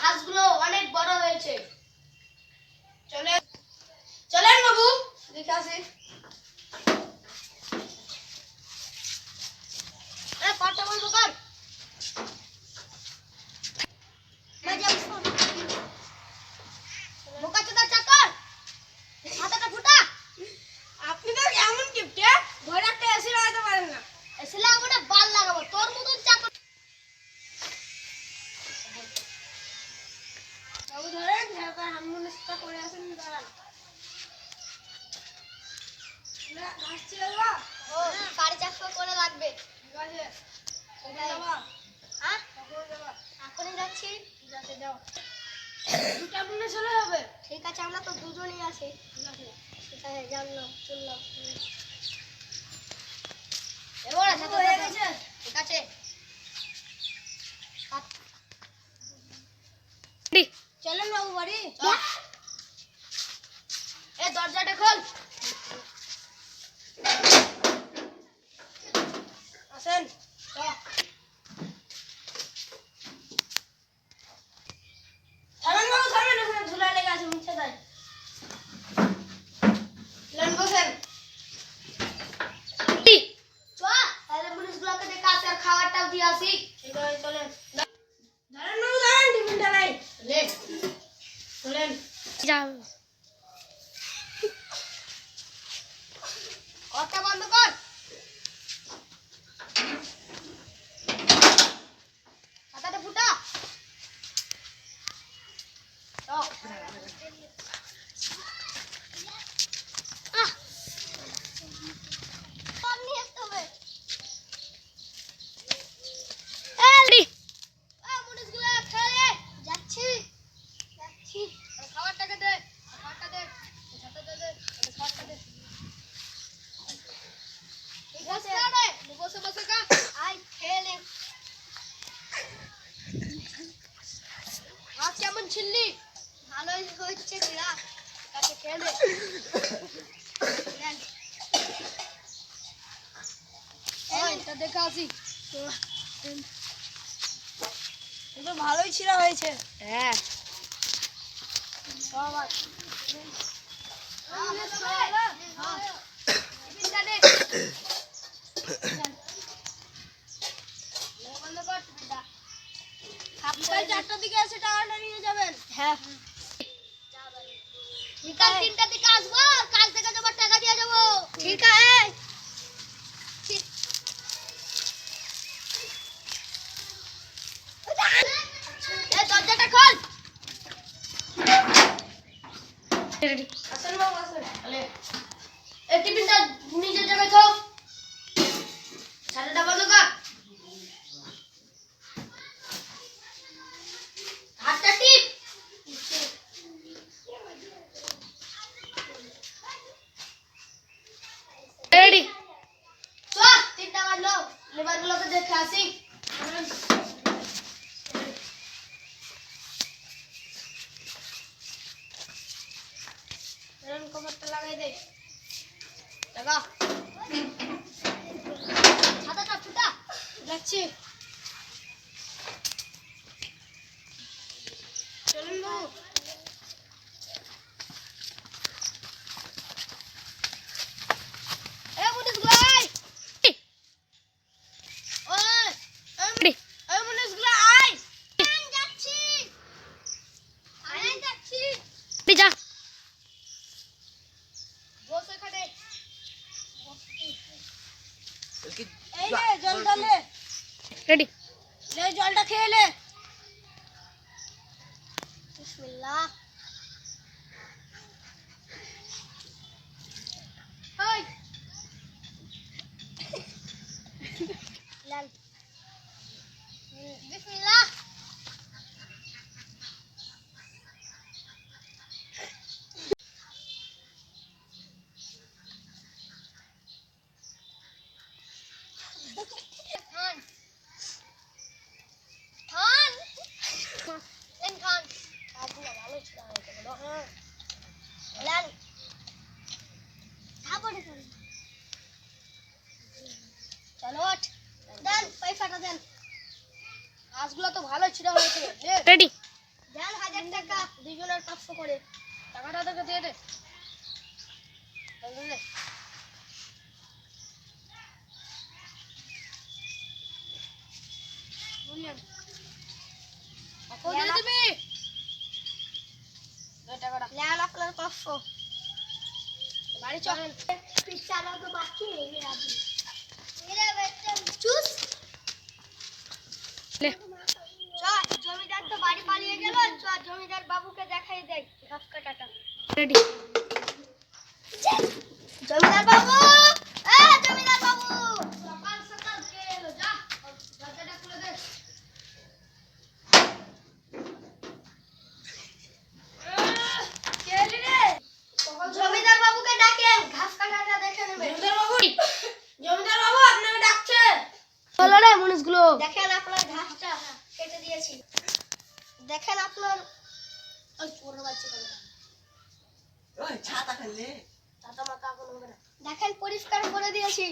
হাঁসগুলো অনেক বড় হয়েছে। চলেন চলেন বাবু, দেখে আসি। কথা বলবো কর। বোকাচোদা চাকর, মাথাটা ফুটা। আপনি তো এমন কিপটে, ঘরে একটা এসি লাগাতে পারেন না। এসি লাগাবো না, বাল লাগাবো। তোর মতন চাকর বাবু ধরেন, হারমোনিয়ামটা করে আসেন। দাঁড়ান, ঘাস ছিল বাবা। ও 450 করে লাগবে। ঠিক আছে, হ্যাঁ এখনই যাচ্ছি। ঠিক আছে যাও, দুটা মিনিট চলে যাবে। ঠিক আছে, আমরা তো দুজনেই আছি। ঠিক আছে, ঠিক আছে, জানলাম, চললাম। এবার সাথে হয়ে গেছে। ঠিক আছে, চলেন বাবু বাড়ি। এ দরজাটা খোল। আসেন। থামেন বাবু, থামেন, ওখানে ধুলা লেগে আছে, মুছে দেয়। বসেন। তাহলে পুলিশগুলোকে দেখে আসি আর খাবারটাও দিয়ে আসি। ঠিক আছে, চলেন। দাঁড়ান বাবু, দাঁড়ান, টিফিনটা নাই। চলেন যাও। কথা বন্ধ কর। মাথাটা ফুটা। খাবারটাকে দে, খাবারটা দে, খাবারটা দে। ঠিক আছে, বসে বসে খা। আই খেয়ে নে। আজ কেমন ছিললি? ভালোই হচ্ছে চিরা। কাছে খেয়ে নে। এটা দেখে আসি। এটা ভালোই ছিঁড়া হয়েছে। হ্যাঁ, চারটার দিকে এসে টাকাটা নিয়ে যাবেন। হ্যাঁ, বিকাল 3টার দিকে আসবো, কাল থেকে তোমার টাকা দিয়ে যাবো। ঠিক আছে। দরজাটা খোল। আসেন বাবু, আসেন। এই টিফিনটা নিজের জায়গায় থাক। ছাতাটা বন্ধ কর। হাতটা টিপ। রেডি। চল, 3টা বাজলো। লেবারগুলোকে দেখে আসি। কভারটা লাগাই দে। লাগা। ছাতাটা ফুটা। যাচ্ছি। চলুন বাবু। এ পুলিশগুলো আয়। ওই পুলিশগুলো আয়। যাচ্ছি, যাচ্ছি। যা, বস এখানে। এই নে জলটা নে। রেডি। লে জলটা খেয়ে নে। বিসমিল্লাহ। ওই লাল। বিসমিল্লাহ। খান খান খান। আবুলা ভালো ছিল বলো। লাল খাবড়ে চল। চলো ওঠ। দেন পয়সাটা দেন। হাঁসগুলো তো ভালো ছিল হয়েছে। রেডি। দেন 1000 টাকা দুজনের 500 করে টাকাটা তোকে দিয়ে দে বুঝলে বুঝলেন আপু দিয়ে দিবি এই টাকাটা নেন আপনার 500 বাড়ি চল পিছানো তো বাকি রেখে রাখি মেরে বেটা চুস লে চল জমিদার তো বাড়ি পালিয়ে গেল চল জমিদার বাবুকে দেখাই দেই ঘাস কাটাটা রেডি জমিদার বাবু জমিদার বাবু সকাল সকাল কে এলো যা দরজাটা খুলে দে কে রে জমিদার বাবুকে ডাকেন ঘাস কাটাটা দেখে নেবে জমিদার বাবু আপনাকে ডাকছে বলো রে মুনিশগুলো দেখেন আপনার ঘাসটা কেটে দিয়েছি দেখেন আপনার ওই ছোট বাচ্চা করে ওই ছাতা ফেললে ছাতা মাথা কোন হবে না দেখেন পরিষ্কার করে দিয়েছি